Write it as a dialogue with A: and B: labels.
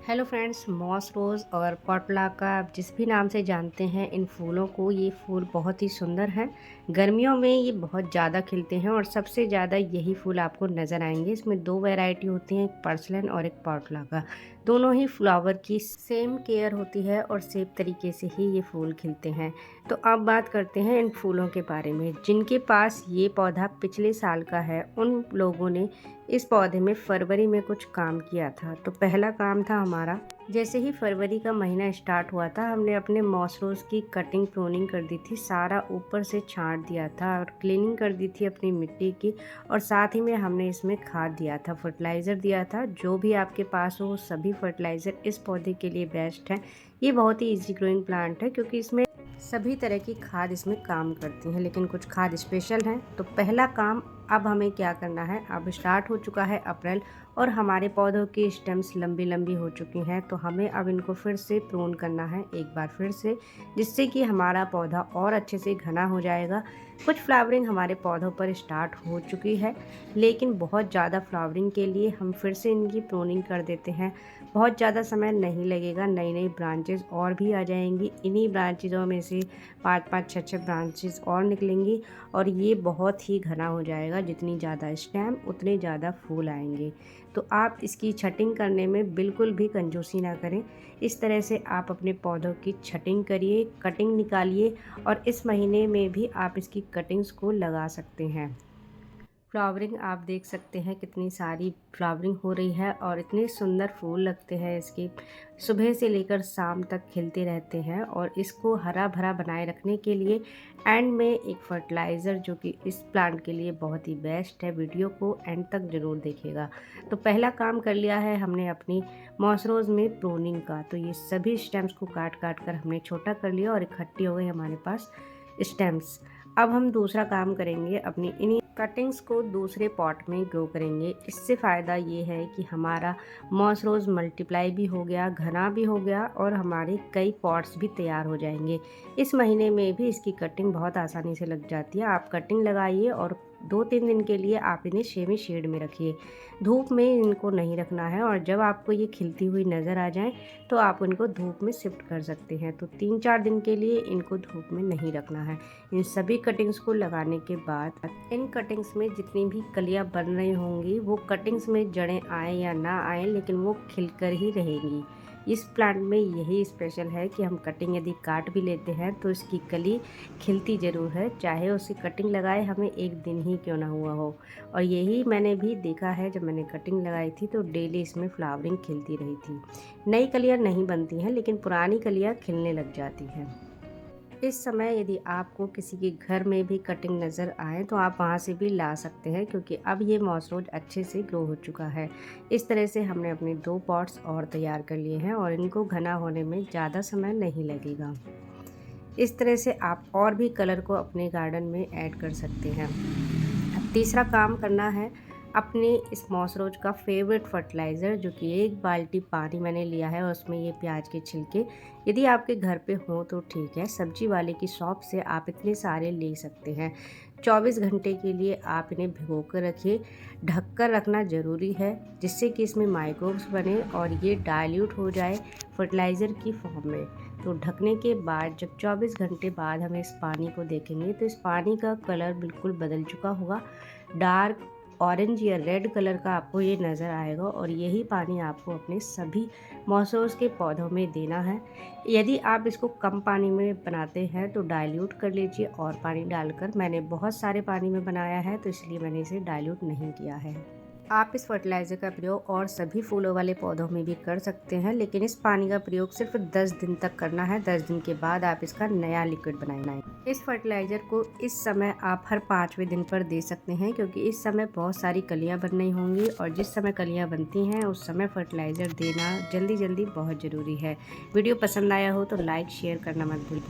A: Hello friends, moss रोज़ और Portulaca आप जिस भी नाम से जानते हैं इन फूलों को, ये फूल बहुत ही सुंदर हैं। गर्मियों में ये बहुत ज़्यादा खिलते हैं और सबसे ज़्यादा यही फूल आपको नज़र आएंगे। इसमें दो वैरायटी होती हैं, एक पर्सलन और एक पोर्टुलाका। दोनों ही फ्लावर की सेम केयर होती है और सेम तरीके से ही ये फूल खिलते हैं। तो अब बात करते हैं इन फूलों के बारे में। जिनके पास ये पौधा पिछले साल का है, उन लोगों ने इस पौधे में फरवरी में कुछ काम किया था। तो पहला काम था हमारा, जैसे ही फरवरी का महीना स्टार्ट हुआ था, हमने अपने मॉस रोज़ की कटिंग प्रूनिंग कर दी थी, सारा ऊपर से छांट दिया था और क्लीनिंग कर दी थी अपनी मिट्टी की। और साथ ही में हमने इसमें खाद दिया था, फर्टिलाइज़र दिया था। जो भी आपके पास हो, सभी फर्टिलाइज़र इस पौधे के लिए बेस्ट है। ये बहुत ही इजी ग्रोइंग प्लांट है क्योंकि इसमें सभी तरह की खाद इसमें काम करती हैं, लेकिन कुछ खाद स्पेशल हैं। तो पहला काम अब हमें क्या करना है, अब स्टार्ट हो चुका है अप्रैल और हमारे पौधों की स्टेम्स लंबी लंबी हो चुकी हैं। तो हमें अब इनको फिर से प्रून करना है एक बार फिर से, जिससे कि हमारा पौधा और अच्छे से घना हो जाएगा। कुछ फ्लावरिंग हमारे पौधों पर स्टार्ट हो चुकी है, लेकिन बहुत ज़्यादा फ्लावरिंग के लिए हम फिर से इनकी प्रूनिंग कर देते हैं। बहुत ज़्यादा समय नहीं लगेगा, नई नई ब्रांचेस और भी आ जाएंगी। इन्हीं ब्रांचेज़ों में से 5-5, 6-6 ब्रांचेस और निकलेंगी और ये बहुत ही घना हो जाएगा। जितनी ज़्यादा स्टेम उतने ज़्यादा फूल आएंगे। तो आप इसकी छटिंग करने में बिल्कुल भी कंजूसी ना करें। इस तरह से आप अपने पौधों की छटिंग करिए, कटिंग निकालिए और इस महीने में भी आप इसकी कटिंग्स को लगा सकते हैं। फ्लावरिंग आप देख सकते हैं, कितनी सारी फ्लावरिंग हो रही है और इतने सुंदर फूल लगते हैं इसके। सुबह से लेकर शाम तक खिलते रहते हैं और इसको हरा भरा बनाए रखने के लिए एंड में एक फर्टिलाइज़र जो कि इस प्लांट के लिए बहुत ही बेस्ट है। वीडियो को एंड तक ज़रूर देखिएगा। तो पहला काम कर लिया है हमने अपनी मॉस रोज़ में प्रूनिंग का। तो ये सभी स्टेम्स को काट काट कर हमने छोटा कर लिया और इकट्ठी हो गई हमारे पास स्टेम्स। अब हम दूसरा काम करेंगे, अपनी इन्हीं कटिंग्स को दूसरे पॉट में ग्रो करेंगे। इससे फ़ायदा ये है कि हमारा मॉस रोज़ मल्टीप्लाई भी हो गया, घना भी हो गया और हमारे कई पॉट्स भी तैयार हो जाएंगे। इस महीने में भी इसकी कटिंग बहुत आसानी से लग जाती है। आप कटिंग लगाइए और 2-3 दिन के लिए आप इन्हें सेमी शेड में रखिए। धूप में इनको नहीं रखना है और जब आपको ये खिलती हुई नज़र आ जाए तो आप इनको धूप में शिफ्ट कर सकते हैं। तो 3-4 दिन के लिए इनको धूप में नहीं रखना है। इन सभी कटिंग्स को लगाने के बाद इन कटिंग्स में जितनी भी कलियां बन रही होंगी, वो कटिंग्स में जड़ें आए या ना आए, लेकिन वो खिलकर ही रहेंगी। इस प्लांट में यही स्पेशल है कि हम कटिंग यदि काट भी लेते हैं तो इसकी कली खिलती ज़रूर है, चाहे उसकी कटिंग लगाए हमें एक दिन ही क्यों ना हुआ हो। और यही मैंने भी देखा है, जब मैंने कटिंग लगाई थी तो डेली इसमें फ्लावरिंग खिलती रही थी। नई कलियाँ नहीं बनती हैं, लेकिन पुरानी कलियाँ खिलने लग जाती हैं। इस समय यदि आपको किसी के घर में भी कटिंग नज़र आए तो आप वहाँ से भी ला सकते हैं, क्योंकि अब ये मॉस रोज़ अच्छे से ग्रो हो चुका है। इस तरह से हमने अपने 2 पॉट्स और तैयार कर लिए हैं और इनको घना होने में ज़्यादा समय नहीं लगेगा। इस तरह से आप और भी कलर को अपने गार्डन में ऐड कर सकते हैं। अब तीसरा काम करना है, अपने इस मॉस रोज़ का फेवरेट फर्टिलाइज़र, जो कि 1 बाल्टी पानी मैंने लिया है और उसमें ये प्याज के छिलके। यदि आपके घर पे हो तो ठीक है, सब्जी वाले की शॉप से आप इतने सारे ले सकते हैं। 24 घंटे के लिए आप इन्हें भिगो कर रखिए। ढक कर रखना ज़रूरी है, जिससे कि इसमें माइक्रोब्स बने और ये डाइल्यूट हो जाए फर्टिलाइज़र की फॉर्म में। तो ढकने के बाद जब 24 घंटे बाद हम इस पानी को देखेंगे तो इस पानी का कलर बिल्कुल बदल चुका होगा। डार्क ऑरेंज या रेड कलर का आपको ये नज़र आएगा और यही पानी आपको अपने सभी मॉस रोज़ के पौधों में देना है। यदि आप इसको कम पानी में बनाते हैं तो डाइल्यूट कर लीजिए और पानी डालकर। मैंने बहुत सारे पानी में बनाया है तो इसलिए मैंने इसे डाइल्यूट नहीं किया है। आप इस फर्टिलाइज़र का प्रयोग और सभी फूलों वाले पौधों में भी कर सकते हैं, लेकिन इस पानी का प्रयोग सिर्फ 10 दिन तक करना है। 10 दिन के बाद आप इसका नया लिक्विड बनाएं। इस फर्टिलाइज़र को इस समय आप हर 5वें दिन पर दे सकते हैं, क्योंकि इस समय बहुत सारी कलियां बन रही होंगी और जिस समय कलियां बनती हैं उस समय फर्टिलाइज़र देना जल्दी जल्दी बहुत ज़रूरी है। वीडियो पसंद आया हो तो लाइक शेयर करना मत भूलिए।